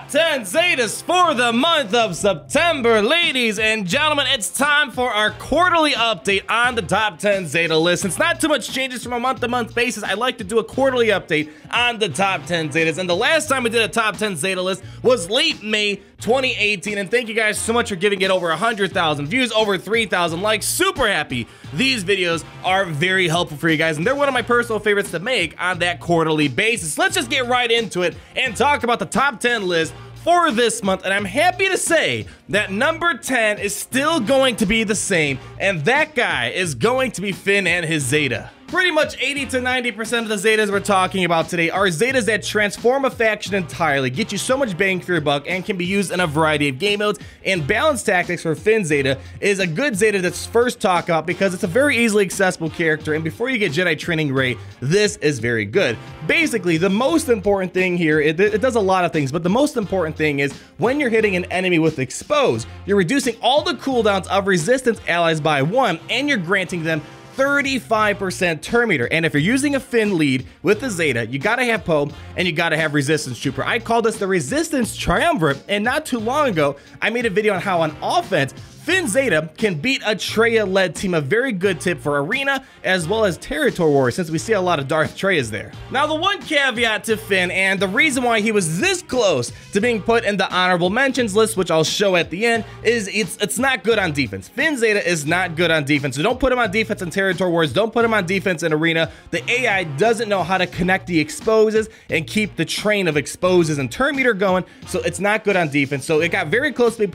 top 10 Zetas for the month of September. Ladies and gentlemen, it's time for our quarterly update on the top 10 Zeta list. It's not too much changes from a month-to-month basis. I like to do a quarterly update on the top 10 Zetas. And the last time we did a top 10 Zeta list was late May 2018. And thank you guys so much for giving it over 100,000 views, over 3,000 likes. Super happy. These videos are very helpful for you guys, and they're one of my personal favorites to make on that quarterly basis. Let's just get right into it and talk about the top 10 list for this month. And I'm happy to say that number 10 is still going to be the same, and that guy is going to be Finn and his Zeta. Pretty much 80 to 90% of the Zetas we're talking about today are Zetas that transform a faction entirely, get you so much bang for your buck, and can be used in a variety of game modes. And Balance Tactics for Finn Zeta is a good Zeta that's first talk about because it's a very easily accessible character, and before you get Jedi Training Rey, this is very good. Basically, the most important thing here, it does a lot of things, but the most important thing is when you're hitting an enemy with Expose, you're reducing all the cooldowns of Resistance allies by 1, and you're granting them 35% turn meter. And if you're using a Finn lead with the Zeta, you gotta have Poe and you gotta have Resistance Trooper. I call this the Resistance Triumvirate, and not too long ago, I made a video on how on offense, Finn Zeta can beat a Traya-led team. A very good tip for Arena as well as Territory War, since we see a lot of Darth Trayas there. Now, the one caveat to Finn, and the reason why he was this close to being put in the honorable mentions list, which I'll show at the end, is it's not good on defense. Finn Zeta is not good on defense, so don't put him on defense in Territory Wars. Don't put him on defense in Arena. The AI doesn't know how to connect the exposes and keep the train of exposes and turn meter going, so it's not good on defense. So it got very close to being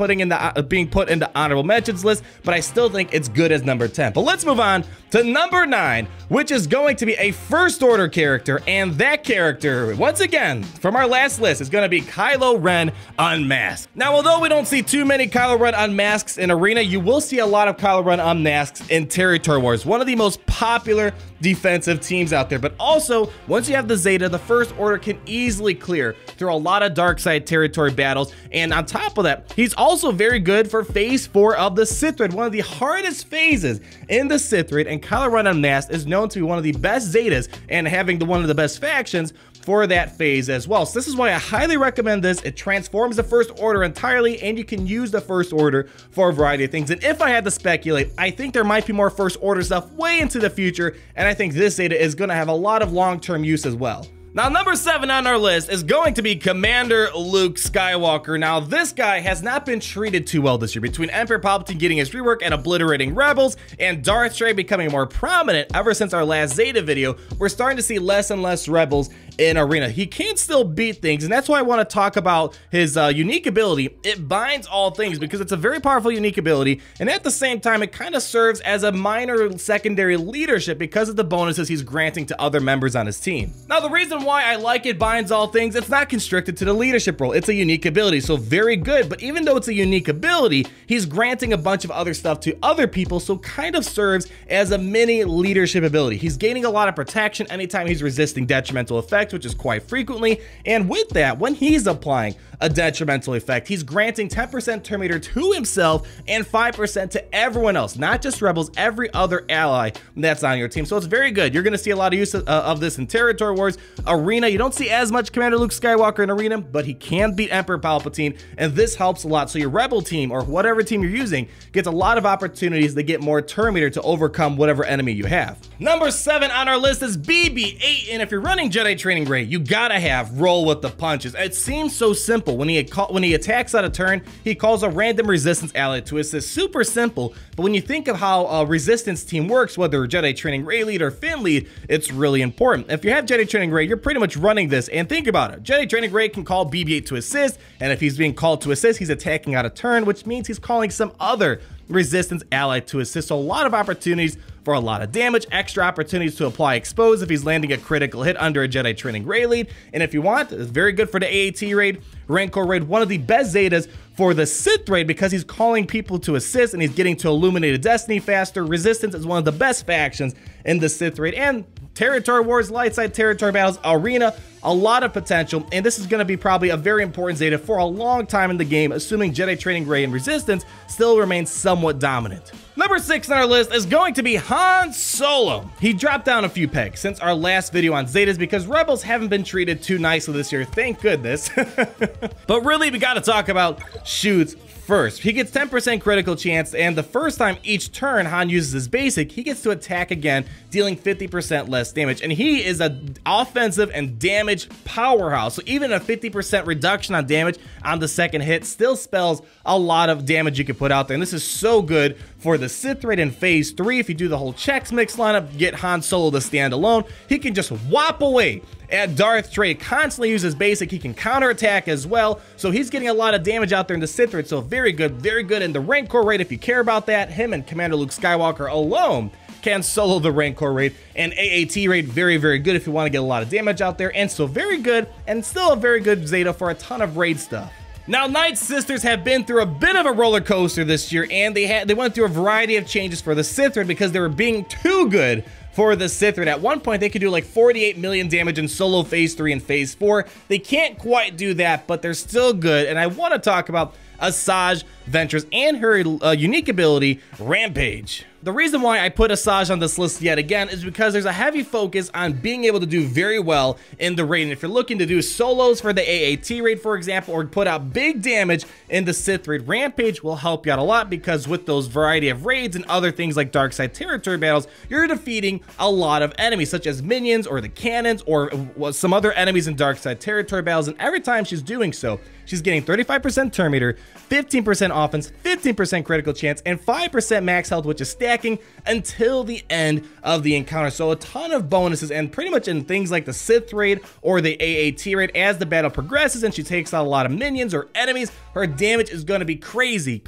put in the honorable mentions list, but I still think it's good as number 10. But let's move on to number 9, which is going to be a first order character, and that character, once again, from our last list, is going to be Kylo Ren Unmasked. Now, although we don't see too many Kylo Ren Unmasks in Arena, you will see a lot of Kylo Ren Unmasks in Territory Wars, one of the most popular defensive teams out there. But also, once you have the Zeta, the first order can easily clear through a lot of dark side territory battles, and on top of that, he's also very good for phase 4 of the Sith Raid, one of the hardest phases in the Sith Raid, and Kylo Ren Unmasked is known to be one of the best Zetas and having one of the best factions for that phase as well. So this is why I highly recommend this. It transforms the first order entirely, and you can use the first order for a variety of things. And if I had to speculate, I think there might be more first order stuff way into the future, and I think this Zeta is going to have a lot of long-term use as well. Now, number 7 on our list is going to be Commander Luke Skywalker. Now, this guy has not been treated too well this year. Between Emperor Palpatine getting his rework and obliterating rebels, and Darth Trazan becoming more prominent ever since our last Zeta video, we're starting to see less and less rebels in Arena. He can still beat things, and that's why I want to talk about his unique ability. It binds all things because it's a very powerful unique ability, and at the same time, it kind of serves as a minor secondary leadership because of the bonuses he's granting to other members on his team. Now, the reason why I like it binds all things, it's not constricted to the leadership role. It's a unique ability, so very good. But even though it's a unique ability, he's granting a bunch of other stuff to other people, so kind of serves as a mini leadership ability. He's gaining a lot of protection anytime he's resisting detrimental effects, which is quite frequently. And with that, when he's applying a detrimental effect, he's granting 10% turn meter to himself and 5% to everyone else, not just rebels, every other ally that's on your team. So it's very good. You're going to see a lot of use of this in Territory Wars. Arena, you don't see as much Commander Luke Skywalker in Arena, but he can beat Emperor Palpatine, and this helps a lot. So your rebel team, or whatever team you're using, gets a lot of opportunities to get more turn meter to overcome whatever enemy you have. Number 7 on our list is BB-8, and if you're running Jedi Training Rey, you gotta have roll with the punches. It seems so simple. When he attacks on a turn, he calls a random resistance ally to assist. Super simple, but when you think of how a resistance team works, whether Jedi Training Rey lead or Finn lead, it's really important. If you have Jedi Training Rey, you're pretty much running this, and think about it. Jedi Training Rey can call BB-8 to assist, and if he's being called to assist, he's attacking out a turn, which means he's calling some other resistance ally to assist. So a lot of opportunities for a lot of damage, extra opportunities to apply expose if he's landing a critical hit under a Jedi Training Rey lead. And if you want, it's very good for the AAT raid, Rancor raid, one of the best Zetas for the Sith raid because he's calling people to assist and he's getting to Illuminated Destiny faster. Resistance is one of the best factions in the Sith raid, and territory wars, light side territory battles, arena, a lot of potential, and this is going to be probably a very important Zeta for a long time in the game, assuming Jedi Training, Rey, and Resistance still remain somewhat dominant. Number 6 on our list is going to be Han Solo. He dropped down a few pegs since our last video on Zetas because Rebels haven't been treated too nicely this year, thank goodness. But really, we got to talk about shoots first. He gets 10% critical chance, and the first time each turn Han uses his basic, he gets to attack again, dealing 50% less damage. And he is an offensive and damage powerhouse. So even a 50% reduction on damage on the second hit still spells a lot of damage you can put out there. And this is so good for the Sith Raid in Phase 3. If you do the whole Chex Mix lineup, get Han Solo to stand alone, he can just whop away at Darth Trazan, constantly uses basic. He can counterattack as well, so he's getting a lot of damage out there in the Sith Raid, so very good in the Rancor Raid if you care about that. Him and Commander Luke Skywalker alone can solo the Rancor Raid, and AAT Raid, very good if you want to get a lot of damage out there, and so very good, and still a very good Zeta for a ton of raid stuff. Now, Night Sisters have been through a bit of a roller coaster this year, and they went through a variety of changes for the Sith Raid because they were being too good for the Sith Raid. At one point, they could do like 48 million damage in solo Phase 3 and Phase 4. They can't quite do that, but they're still good, and I want to talk about Asajj Ventress and her unique ability, Rampage. The reason why I put Asajj on this list yet again is because there's a heavy focus on being able to do very well in the raid. And if you're looking to do solos for the AAT raid, for example, or put out big damage in the Sith raid, Rampage will help you out a lot because with those variety of raids and other things like dark side territory battles, you're defeating a lot of enemies such as minions or the cannons or some other enemies in dark side territory battles. And every time she's doing so, she's getting 35% turn meter, 15% offense, 15% critical chance, and 5% max health, which is stacking until the end of the encounter. So a ton of bonuses, and pretty much in things like the Sith raid or the AAT raid, as the battle progresses and she takes out a lot of minions or enemies, her damage is going to be crazy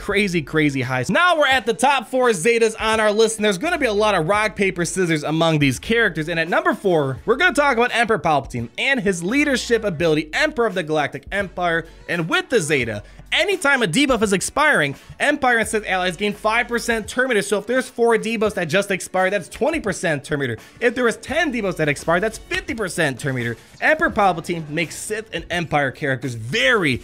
high. So now we're at the top 4 Zetas on our list, and there's going to be a lot of rock, paper, scissors among these characters. And at number 4, we're going to talk about Emperor Palpatine and his leadership ability, Emperor of the Galactic Empire. And with the Zeta, anytime a debuff is expiring, Empire and Sith allies gain 5% turn meter. So if there's 4 debuffs that just expired, that's 20% turn meter. If there was 10 debuffs that expired, that's 50% turn meter. Emperor Palpatine makes Sith and Empire characters very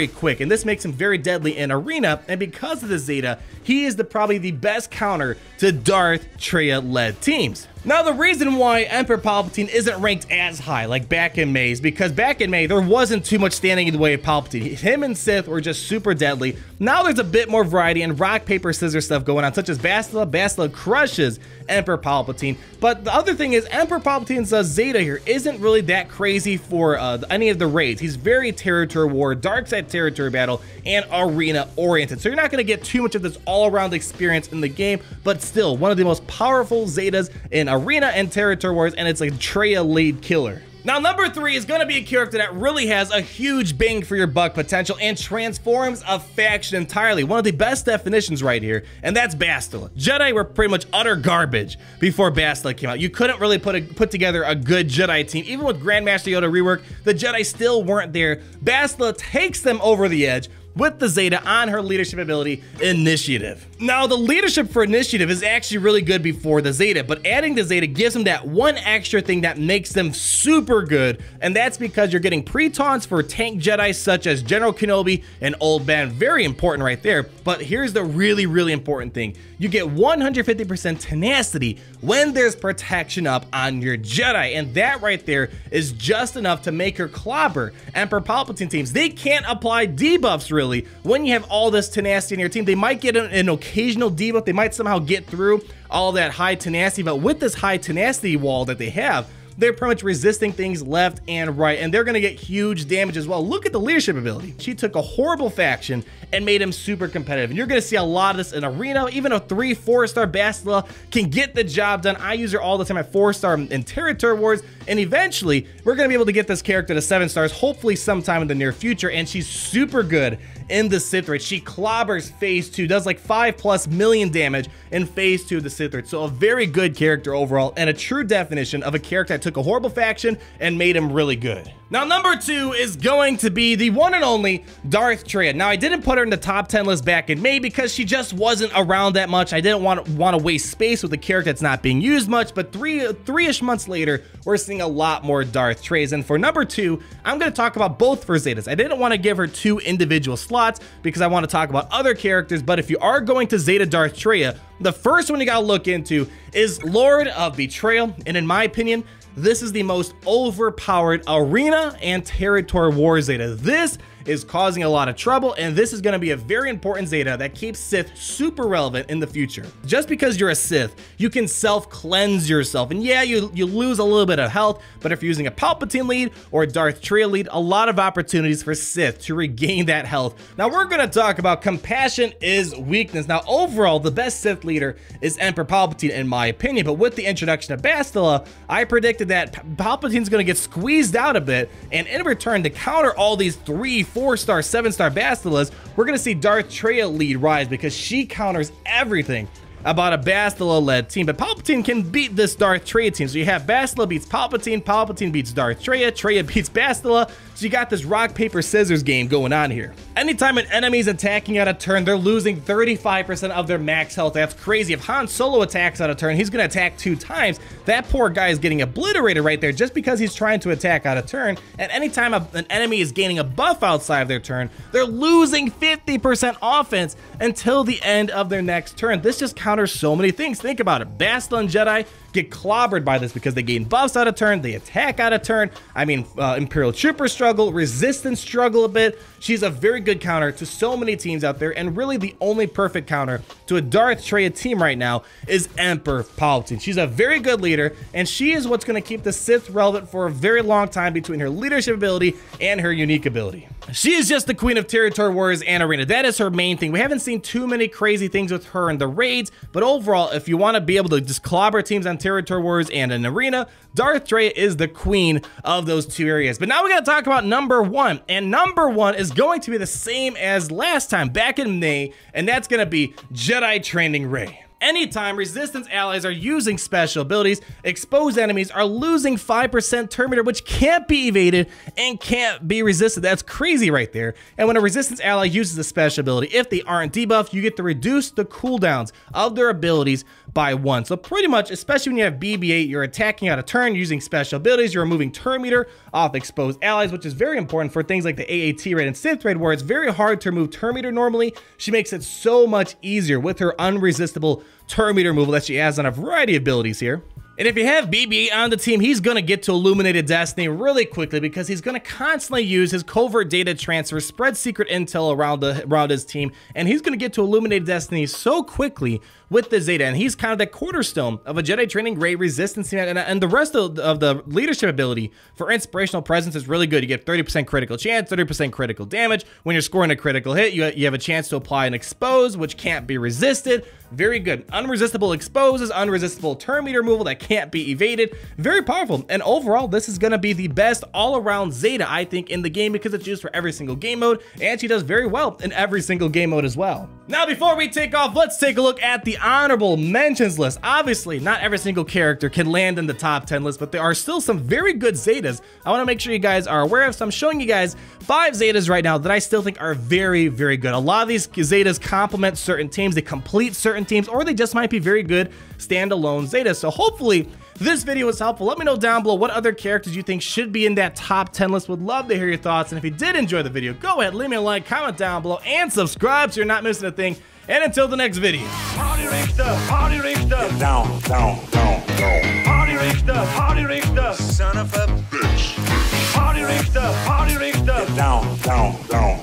quick, and this makes him very deadly in arena. And because of the Zeta, he is probably the best counter to Darth Trazan led teams. Now, the reason why Emperor Palpatine isn't ranked as high like back in May is because back in May, there wasn't too much standing in the way of Palpatine. Him and Sith were just super deadly. Now there's a bit more variety and rock, paper, scissors stuff going on, such as Bastila. Bastila crushes Emperor Palpatine. But the other thing is, Emperor Palpatine's Zeta here isn't really that crazy for any of the raids. He's very territory war, dark side territory battle, and arena oriented. So you're not going to get too much of this all-around experience in the game, but still one of the most powerful Zetas in arena and territory wars, and it's a Traya lead killer. Now, number 3 is going to be a character that really has a huge bang for your buck potential and transforms a faction entirely. One of the best definitions right here, and that's Bastila. Jedi were pretty much utter garbage before Bastila came out. You couldn't really put together a good Jedi team. Even with Grandmaster Yoda rework, the Jedi still weren't there. Bastila takes them over the edge with the Zeta on her leadership ability, Initiative. Now, the leadership for Initiative is actually really good before the Zeta, but adding the Zeta gives them that one extra thing that makes them super good, and that's because you're getting pre-taunts for tank Jedi such as General Kenobi and Old Man. Very important right there, but here's the really important thing. You get 150% tenacity when there's protection up on your Jedi, and that right there is just enough to make her clobber Emperor Palpatine teams. They can't apply debuffs really when you have all this tenacity in your team. They might get an occasional debuff, they might somehow get through all that high tenacity, but with this high tenacity wall that they have, they're pretty much resisting things left and right, and they're going to get huge damage as well. Look at the leadership ability. She took a horrible faction and made him super competitive, and you're going to see a lot of this in arena. Even a 3-4-star Bastila can get the job done. I use her all the time at 4-star in territory wars, and eventually we're going to be able to get this character to 7 stars, hopefully sometime in the near future, and she's super good in the Sith raid. She clobbers Phase 2, does like 5+ million damage in Phase 2 of the Sith raid. So a very good character overall, and a true definition of a character that took a horrible faction and made him really good. Now, number 2 is going to be the one and only Darth Trazan. Now, I didn't put her in the top 10 list back in May because she just wasn't around that much. I didn't want to waste space with a character that's not being used much, but three-ish months later, we're seeing a lot more Darth Trazan. For number 2, I'm going to talk about both for Zetas. I didn't want to give her 2 individual slots because I want to talk about other characters, but if you are going to Zeta Darth Trazan, the first one you got to look into is Lord of Betrayal, and in my opinion, this is the most overpowered arena and territory war Zeta. This is causing a lot of trouble, and this is going to be a very important Zeta that keeps Sith super relevant in the future. Just because you're a Sith, you can self-cleanse yourself, and yeah, you lose a little bit of health, but if you're using a Palpatine lead or a Darth Trazan lead, a lot of opportunities for Sith to regain that health. Now, we're going to talk about compassion is weakness. Now, overall, the best Sith leader is Emperor Palpatine, in my opinion, but with the introduction of Bastila, I predicted that Palpatine's going to get squeezed out a bit, and in return, to counter all these 3, 4-star, 7-star Bastilas, we're going to see Darth Trazan lead rise because she counters everything about a Bastila-led team. But Palpatine can beat this Darth Trazan team. So you have Bastila beats Palpatine, Palpatine beats Darth Trazan, Trazan beats Bastila. So you got this rock, paper, scissors game going on here. Anytime an enemy's attacking out of turn, they're losing 35% of their max health. That's crazy. If Han Solo attacks out of turn, he's going to attack 2 times. That poor guy is getting obliterated right there just because he's trying to attack out of turn. And anytime an enemy is gaining a buff outside of their turn, they're losing 50% offense until the end of their next turn. This just counters so many things. Think about it. Bastila and Jedi get clobbered by this because they gain buffs out of turn, they attack out of turn. I mean, Imperial Troopers struggle, Resistance struggle a bit. She's a very good counter to so many teams out there, and really the only perfect counter to a Darth Trazan team right now is Emperor Palpatine. She's a very good leader, and she is what's going to keep the Sith relevant for a very long time between her leadership ability and her unique ability. She is just the queen of territory wars and arena. That is her main thing. We haven't seen too many crazy things with her in the raids, but overall, if you want to be able to just clobber teams on territory wars and an arena, Darth Trazan is the queen of those 2 areas. But now we got to talk about number 1, and number 1 is going to be the same as last time back in May, and that's going to be Jedi Training Rey. Anytime Resistance allies are using special abilities, exposed enemies are losing 5% turn meter, which can't be evaded and can't be resisted. That's crazy right there. And when a Resistance ally uses a special ability, if they aren't debuffed, you get to reduce the cooldowns of their abilities by 1. So pretty much, especially when you have BB-8, you're attacking out of turn using special abilities, you're removing turn meter off exposed allies, which is very important for things like the AAT raid and Sith raid, where it's very hard to remove turn meter normally. She makes it so much easier with her unresistible turn meter removal that she has on a variety of abilities here. And if you have BB-8 on the team, he's going to get to Illuminated Destiny really quickly because he's going to constantly use his covert data transfer, spread secret intel around his team, and he's going to get to Illuminated Destiny so quickly with the Zeta, and he's kind of the cornerstone of a Jedi Training Rey Resistance team, and the rest of the leadership ability for Inspirational Presence is really good. You get 30% critical chance, 30% critical damage. When you're scoring a critical hit, you have a chance to apply an expose, which can't be resisted. Very good. Unresistible exposes, unresistible turn meter removal that can't be evaded. Very powerful. And overall, this is going to be the best all-around Zeta, I think, in the game because it's used for every single game mode, and she does very well in every single game mode as well. Now, before we take off, let's take a look at the honorable mentions list. Obviously, not every single character can land in the top 10 list, but there are still some very good Zetas I want to make sure you guys are aware of. So I'm showing you guys 5 Zetas right now that I still think are very, very good. A lot of these Zetas complement certain teams, they complete certain teams, or they just might be very good standalone Zetas. So hopefully this video was helpful. Let me know down below what other characters you think should be in that top 10 list. Would love to hear your thoughts. And if you did enjoy the video, go ahead, leave me a like, comment down below, and subscribe so you're not missing a thing. And until the next video. Party Richter, party Richter. Down, down, down, down. Party Richter, party Richter. Son of a bitch. Party Richter, party Richter. Down, down, down.